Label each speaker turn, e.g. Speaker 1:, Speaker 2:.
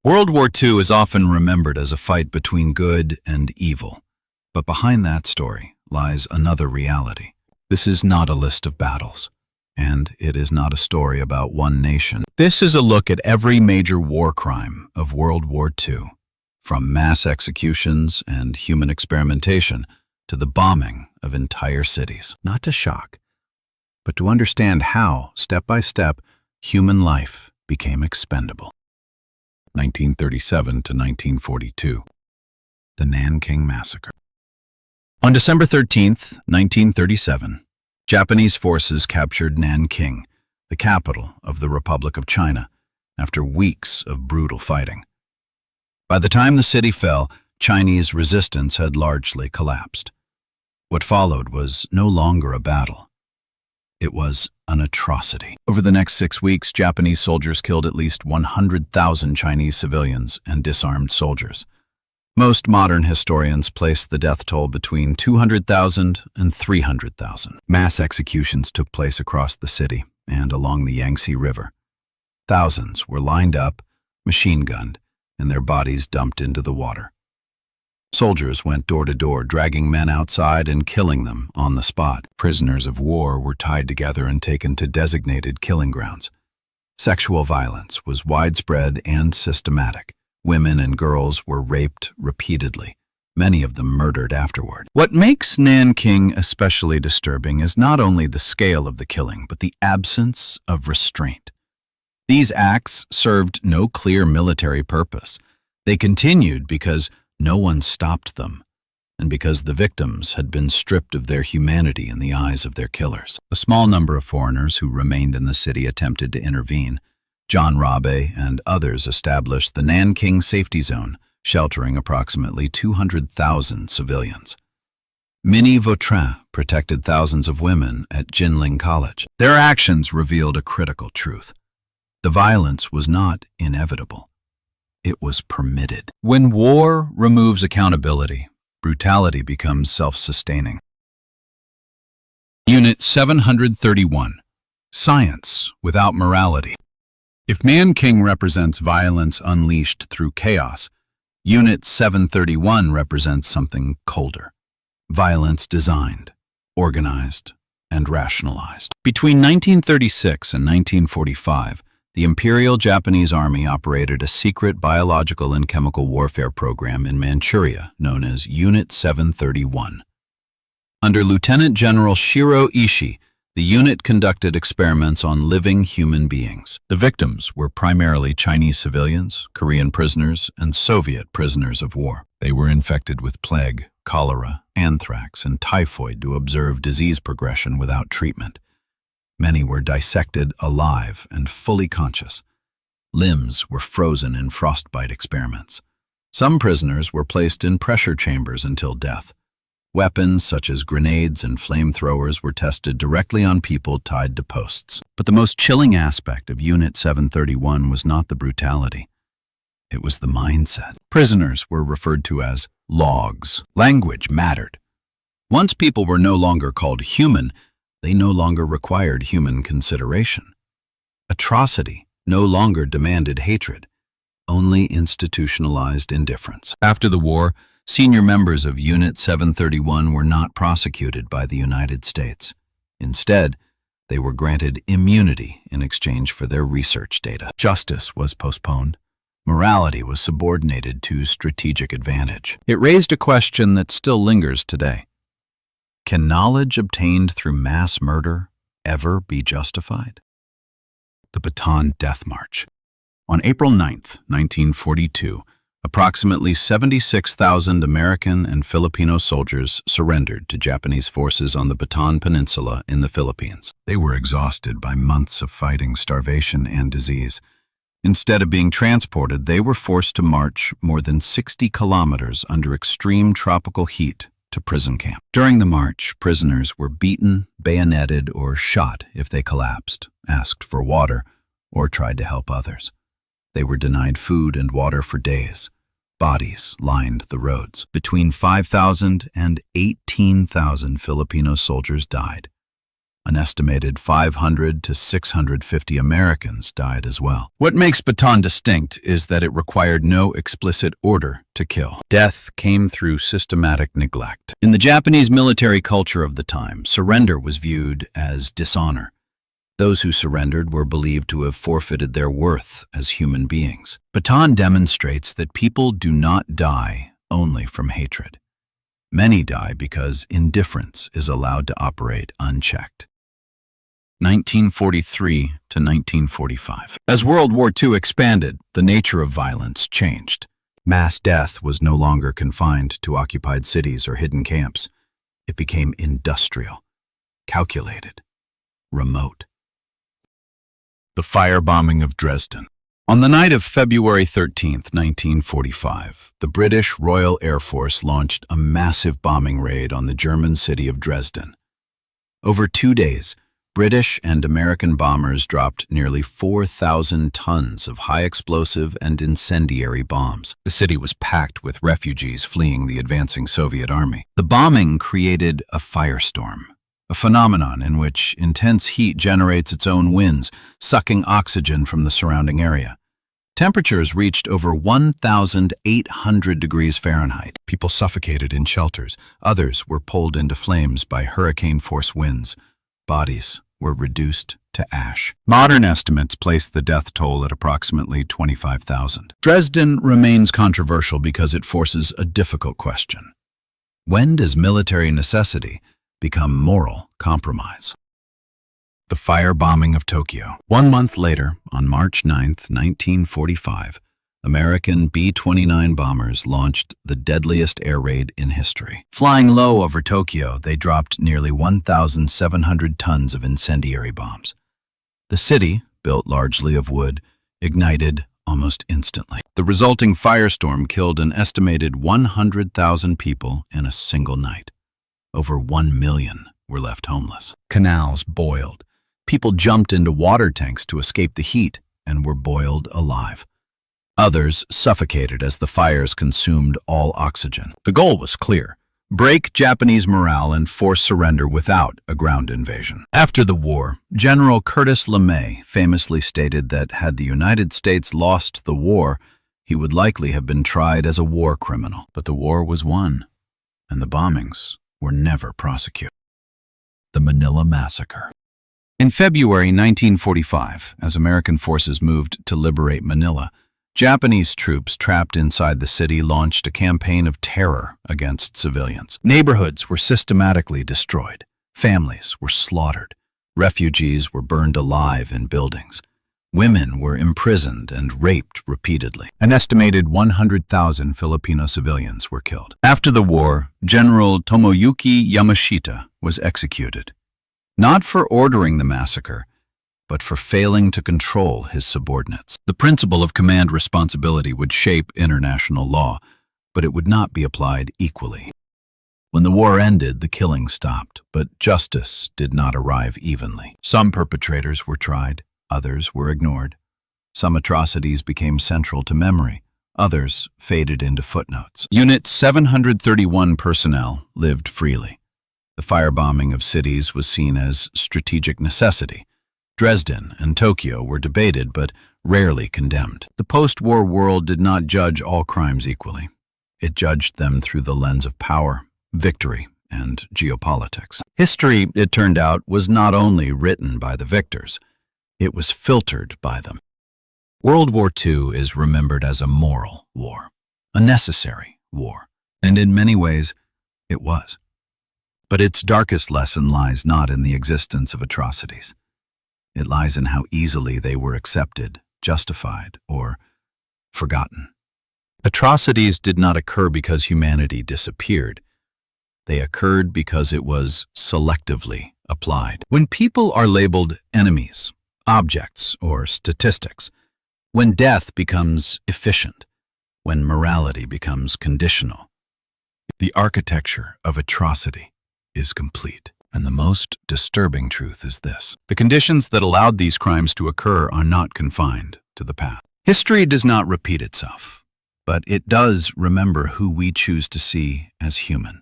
Speaker 1: World War II is often remembered as a fight between good and evil, but behind that story lies another reality. This is not a list of battles, and it is not a story about one nation. This is a look at every major war crime of World War II, from mass executions and human experimentation to the bombing of entire cities. Not to shock, but to understand how, step by step, human life became expendable. 1937 to 1942. The Nanking Massacre. On December 13, 1937, Japanese forces captured Nanking, the capital of the Republic of China, after weeks of brutal fighting. By the time the city fell, Chinese resistance had largely collapsed. What followed was no longer a battle. It was an atrocity. Over the next 6 weeks, Japanese soldiers killed at least 100,000 Chinese civilians and disarmed soldiers. Most modern historians place the death toll between 200,000 and 300,000. Mass executions took place across the city and along the Yangtze River. Thousands were lined up, machine-gunned, and their bodies dumped into the water. Soldiers went door to door, dragging men outside and killing them on the spot. Prisoners of war were tied together and taken to designated killing grounds. Sexual violence was widespread and systematic. Women and girls were raped repeatedly, many of them murdered afterward. What makes Nanking especially disturbing is not only the scale of the killing, but the absence of restraint. These acts served no clear military purpose. They continued because no one stopped them, and because the victims had been stripped of their humanity in the eyes of their killers. A small number of foreigners who remained in the city attempted to intervene. John Rabe and others established the Nanking Safety Zone, sheltering approximately 200,000 civilians. Minnie Vautrin protected thousands of women at Jinling College. Their actions revealed a critical truth. The violence was not inevitable. It was permitted. When war removes accountability, brutality becomes self-sustaining. Unit 731. Science without morality. If Nanking represents violence unleashed through chaos, Unit 731 represents something colder. Violence designed, organized, and rationalized. Between 1936 and 1945, the Imperial Japanese Army operated a secret biological and chemical warfare program in Manchuria known as Unit 731. Under Lieutenant General Shiro Ishii, the unit conducted experiments on living human beings. The victims were primarily Chinese civilians, Korean prisoners, and Soviet prisoners of war. They were infected with plague, cholera, anthrax, and typhoid to observe disease progression without treatment. Many were dissected alive and fully conscious. Limbs were frozen in frostbite experiments. Some prisoners were placed in pressure chambers until death. Weapons such as grenades and flamethrowers were tested directly on people tied to posts. But the most chilling aspect of Unit 731 was not the brutality. It was the mindset. Prisoners were referred to as logs. Language mattered. Once people were no longer called human, they no longer required human consideration. Atrocity no longer demanded hatred, only institutionalized indifference. After the war, senior members of Unit 731 were not prosecuted by the United States. Instead, they were granted immunity in exchange for their research data. Justice was postponed. Morality was subordinated to strategic advantage. It raised a question that still lingers today. Can knowledge obtained through mass murder ever be justified? The Bataan Death March. On April 9, 1942, approximately 76,000 American and Filipino soldiers surrendered to Japanese forces on the Bataan Peninsula in the Philippines. They were exhausted by months of fighting, starvation, and disease. Instead of being transported, they were forced to march more than 60 kilometers under extreme tropical heat to prison camp. During the march, prisoners were beaten, bayoneted, or shot if they collapsed, asked for water, or tried to help others. They were denied food and water for days. Bodies lined the roads. Between 5,000 and 18,000 Filipino soldiers died. An estimated 500 to 650 Americans died as well. What makes Bataan distinct is that it required no explicit order to kill. Death came through systematic neglect. In the Japanese military culture of the time, surrender was viewed as dishonor. Those who surrendered were believed to have forfeited their worth as human beings. Bataan demonstrates that people do not die only from hatred. Many die because indifference is allowed to operate unchecked. 1943 to 1945. As World War II expanded, the nature of violence changed. Mass death was no longer confined to occupied cities or hidden camps. It became industrial, calculated, remote. The firebombing of Dresden. On the night of February 13, 1945, the British Royal Air Force launched a massive bombing raid on the German city of Dresden. Over 2 days, British and American bombers dropped nearly 4,000 tons of high-explosive and incendiary bombs. The city was packed with refugees fleeing the advancing Soviet army. The bombing created a firestorm, a phenomenon in which intense heat generates its own winds, sucking oxygen from the surrounding area. Temperatures reached over 1,800 degrees Fahrenheit. People suffocated in shelters. Others were pulled into flames by hurricane-force winds. Bodies were reduced to ash. Modern estimates place the death toll at approximately 25,000. Dresden remains controversial because it forces a difficult question. When does military necessity become moral compromise? The firebombing of Tokyo. 1 month later, on March 9, 1945, American B-29 bombers launched the deadliest air raid in history. Flying low over Tokyo, they dropped nearly 1,700 tons of incendiary bombs. The city, built largely of wood, ignited almost instantly. The resulting firestorm killed an estimated 100,000 people in a single night. Over 1 million were left homeless. Canals boiled. People jumped into water tanks to escape the heat and were boiled alive. Others suffocated as the fires consumed all oxygen. The goal was clear: break Japanese morale and force surrender without a ground invasion. After the war, General Curtis LeMay famously stated that had the United States lost the war, he would likely have been tried as a war criminal. But the war was won, and the bombings were never prosecuted. The Manila Massacre. In February 1945, as American forces moved to liberate Manila, Japanese troops trapped inside the city launched a campaign of terror against civilians. Neighborhoods were systematically destroyed. Families were slaughtered. Refugees were burned alive in buildings. Women were imprisoned and raped repeatedly. An estimated 100,000 Filipino civilians were killed. After the war, General Tomoyuki Yamashita was executed, not for ordering the massacre, but for failing to control his subordinates. The principle of command responsibility would shape international law, but it would not be applied equally. When the war ended, the killing stopped, but justice did not arrive evenly. Some perpetrators were tried, others were ignored. Some atrocities became central to memory, others faded into footnotes. Unit 731 personnel lived freely. The firebombing of cities was seen as strategic necessity. Dresden and Tokyo were debated but rarely condemned. The post-war world did not judge all crimes equally. It judged them through the lens of power, victory, and geopolitics. History, it turned out, was not only written by the victors, it was filtered by them. World War II is remembered as a moral war, a necessary war, and in many ways, it was. But its darkest lesson lies not in the existence of atrocities. It lies in how easily they were accepted, justified, or forgotten. Atrocities did not occur because humanity disappeared. They occurred because it was selectively applied. When people are labeled enemies, objects, or statistics, when death becomes efficient, when morality becomes conditional, the architecture of atrocity is complete. And the most disturbing truth is this: the conditions that allowed these crimes to occur are not confined to the past. History does not repeat itself, but it does remember who we choose to see as human.